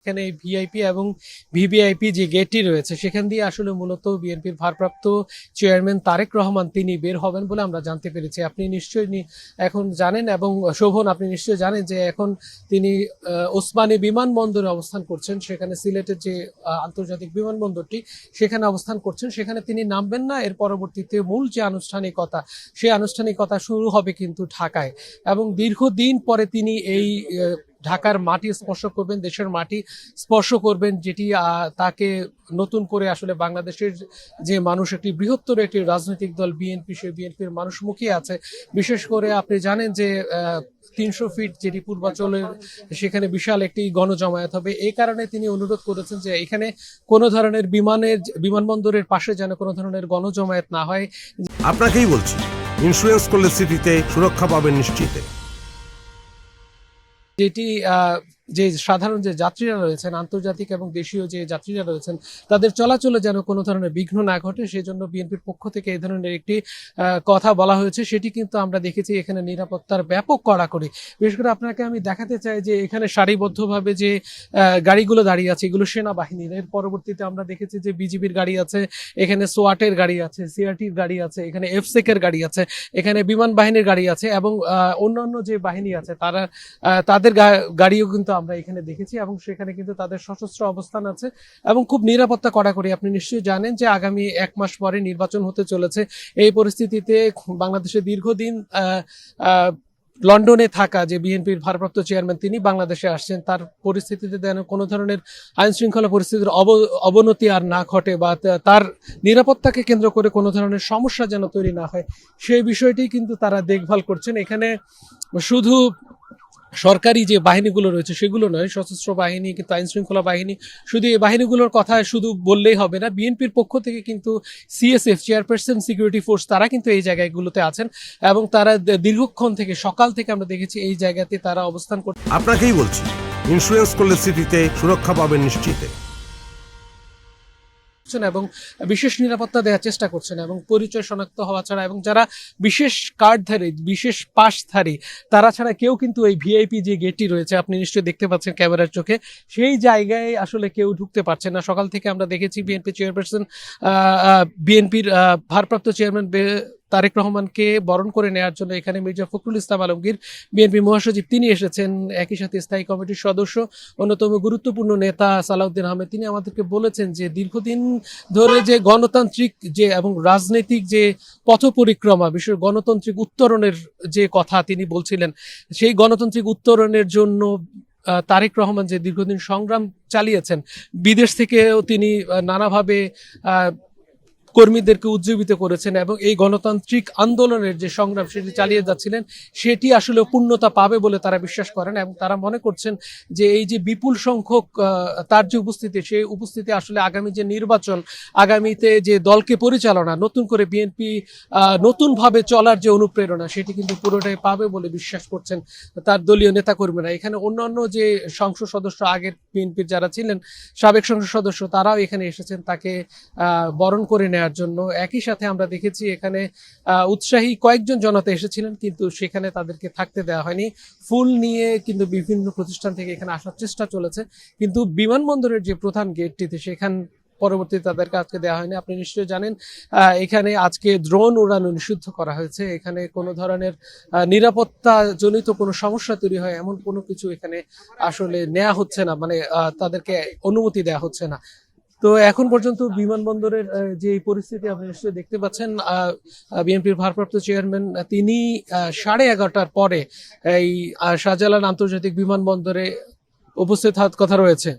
এখানে ভিআইপি এবং ভিভিআইপি যে গেটটি রয়েছে সেখান দিয়ে আসলে মূলত বিএনপির ভারপ্রাপ্ত চেয়ারম্যান তারেক রহমান তিনি বের হবেন বলে আমরা জানতে পেরেছি। আপনি নিশ্চয়ই এখন জানেন এবং শোভন আপনি নিশ্চয়ই জানেন যে এখন তিনি ওসমানী বিমানবন্দরে অবস্থান করছেন। সেখানে সিলেটের যে আন্তর্জাতিক বিমানবন্দরটি সেখানে অবস্থান করছেন, সেখানে তিনি নামবেন না। এর পরবর্তীতে মূল যে আনুষ্ঠানিকতা সেই আনুষ্ঠানিকতা শুরু হবে কিন্তু ঢাকায়, এবং দীর্ঘদিন পরে তিনি এই ঢাকার মাটি স্পর্শ করবেন, দেশের মাটি স্পর্শ করবেন, যেটি তাকে নতুন করে আসলে বাংলাদেশের যে মানুষ একটি বৃহত্তর একটি রাজনৈতিক দল বিএনপি, সেই বিএনপির মানুষ মুখিয়ে আছে। বিশেষ করে আপনি জানেন যে 300 ফিট যেটি পূর্বাঞ্চলের সেখানে বিশাল একটি গণজমায়েত হবে। এই কারণে তিনি অনুরোধ করেছেন যে এখানে কোনো ধরনের বিমানবন্দরের পাশে যেন কোনো ধরনের গণজমায়েত না হয়। আপনাকেই বলছি, ইন্স্যুরেন্স করলে সিটিতে সুরক্ষা পাবেন নিশ্চিত। যেটি যে সাধারণ যে যাত্রীরা রয়েছেন, আন্তর্জাতিক এবং দেশীয় যে যাত্রীরা রয়েছেন, তাদের চলাচলে যেন কোনো ধরনের বিঘ্ন না ঘটে, সেজন্য বিএনপির পক্ষ থেকে এই ধরনের একটি কথা বলা হয়েছে। সেটি কিন্তু আমরা দেখেছি এখানে নিরাপত্তার ব্যাপক কড়াকড়ি। বিশেষ করে আপনাকে আমি দেখাতে চাই যে এখানে সারিবদ্ধভাবে যে গাড়িগুলো দাঁড়িয়ে আছে এগুলো সেনাবাহিনীর। এর পরবর্তীতে আমরা দেখেছি যে বিজিবির গাড়ি আছে, এখানে সোয়াটের গাড়ি আছে, সিআরটির গাড়ি আছে, এখানে এফসেকের গাড়ি আছে, এখানে বিমান বাহিনীর গাড়ি আছে, এবং অন্যান্য যে বাহিনী আছে তাদের গাড়িও কিন্তু আমরা এখানে দেখেছি, এবং সেখানে কিন্তু তাদের সশস্ত্র অবস্থান আছে এবং খুব নিরাপত্তা কড়াকড়ি। আপনি নিশ্চয়ই জানেন যে আগামী 1 মাস পরে নির্বাচন হতে চলেছে। এই পরিস্থিতিতে বাংলাদেশে দীর্ঘদিন লন্ডনে থাকা যে বিএনপির ভারপ্রাপ্ত চেয়ারম্যান তিনি বাংলাদেশে আসছেন, তার পরিস্থিতিতে যেন কোনো ধরনের আইন শৃঙ্খলা পরিস্থিতির অবনতি আর না ঘটে, বা তার নিরাপত্তাকে কেন্দ্র করে কোনো ধরনের সমস্যা যেন তৈরি না হয়, সেই বিষয়টি কিন্তু তারা দেখভাল করছেন। এখানে শুধু সরকারি যে বাহিনীগুলো রয়েছে সেগুলো নয়, সশস্ত্র বাহিনী কিন্তু আইন শৃঙ্খলা বাহিনী, শুধু এই বাহিনীগুলোর কথা শুধু বললেই হবে না। বিএনপির পক্ষ থেকে কিন্তু সিএসএফ, চেয়ারপারসন সিকিউরিটি ফোর্স, তারা কিন্তু এই জায়গাগুলোতে আছেন, এবং তারা দীর্ঘক্ষণ থেকে সকাল থেকে আমরা দেখেছি এই জায়গাতে তারা অবস্থান করছে। আপনাকেই বলছি, ইন্স্যুরেন্স করলে সিটিতে সুরক্ষা পাবেন নিশ্চিত এবং বিশেষ নিরাপত্তা দেওয়ার চেষ্টা করছেন, এবং পরিচয় শনাক্ত হওয়া ছাড়া, এবং যারা বিশেষ কার্ডধারী, বিশেষ পাসধারী, তারা ছাড়া কেউ কিন্তু এই ভিআইপি যে গেটটি রয়েছে, আপনি নিশ্চয়ই দেখতে পাচ্ছেন ক্যামেরার চোখে, সেই জায়গায় আসলে কেউ ঢুকতে পারছে না। সকাল থেকে আমরা দেখেছি বিএনপি চেয়ারপারসন, বিএনপির ভারপ্রাপ্ত চেয়ারম্যান তারেক রহমানকে বরণ করে নেওয়ার জন্য এখানে মির্জা ফখরুল ইসলাম আলমগীর, বিএনপি মহাসচিব, তিনি এসেছেন। একই সাথে স্থায়ী কমিটির সদস্য, অন্যতম গুরুত্বপূর্ণ নেতা সালাউদ্দিন আহমেদ, তিনি আমাদেরকে বলেছেন যে দীর্ঘদিন ধরে যে গণতান্ত্রিক যে এবং রাজনৈতিক যে পথ পরিক্রমা, বিশেষ গণতান্ত্রিক উত্তরণের যে কথা তিনি বলছিলেন, সেই গণতান্ত্রিক উত্তরণের জন্য তারেক রহমান যে দীর্ঘদিন সংগ্রাম চালিয়েছেন, বিদেশ থেকেও তিনি নানাভাবে কর্মীদেরকে উজ্জীবিত করেছেন, এবং এই গণতান্ত্রিক আন্দোলনের যে সংগ্রাম সেটি চালিয়ে যাচ্ছিলেন, সেটি আসলে পূর্ণতা পাবে বলে তারা বিশ্বাস করেন। এবং তারা মনে করছেন যে এই যে বিপুল সংখ্যক তার যে উপস্থিতি, সেই উপস্থিতি আসলে আগামী যে নির্বাচন, আগামীতে যে দলকে পরিচালনা, নতুন করে বিএনপি নতুনভাবে চলার যে অনুপ্রেরণা, সেটি কিন্তু পুরোটাই পাবে বলে বিশ্বাস করছেন তার দলীয় নেতাকর্মীরা। এখানে অন্যান্য যে সংসদ সদস্য, আগের বিএনপির যারা ছিলেন সাবেক সংসদ সদস্য, তারাও এখানে এসেছেন তাকে বরণ করে নেওয়ার জন্য। একই সাথে আমরা দেখেছি এখানে উৎসাহী কয়েকজন জনতা এসেছিলেন, কিন্তু সেখানে তাদেরকে থাকতে দেওয়া হয়নি। ফুল নিয়ে কিন্তু বিভিন্ন প্রতিষ্ঠান থেকে এখানে আসার চেষ্টা চলেছে, কিন্তু বিমানবন্দরের যে প্রধান গেটটিতে সেখান পরবর্তীতে তাদেরকে আজকে দেওয়া হয়নি। আপনি নিশ্চয়ই জানেন এখানে আজকে ড্রোন উড়ানো নিষিদ্ধ করা হয়েছে। এখানে কোনো ধরনের নিরাপত্তা জনিত কোনো সমস্যা তৈরি হয় এমন কোনো কিছু এখানে আসলে নেওয়া হচ্ছে না, মানে তাদেরকে অনুমতি দেওয়া হচ্ছে না। তো এখন পর্যন্ত বিমানবন্দরের যে পরিস্থিতি আপনি নিশ্চয়ই দেখতে পাচ্ছেন, বিএনপির ভারপ্রাপ্ত চেয়ারম্যান তিনি 11:30টার পরে এই শাহজালাল আন্তর্জাতিক বিমানবন্দরে উপস্থিত হওয়ার কথা রয়েছে।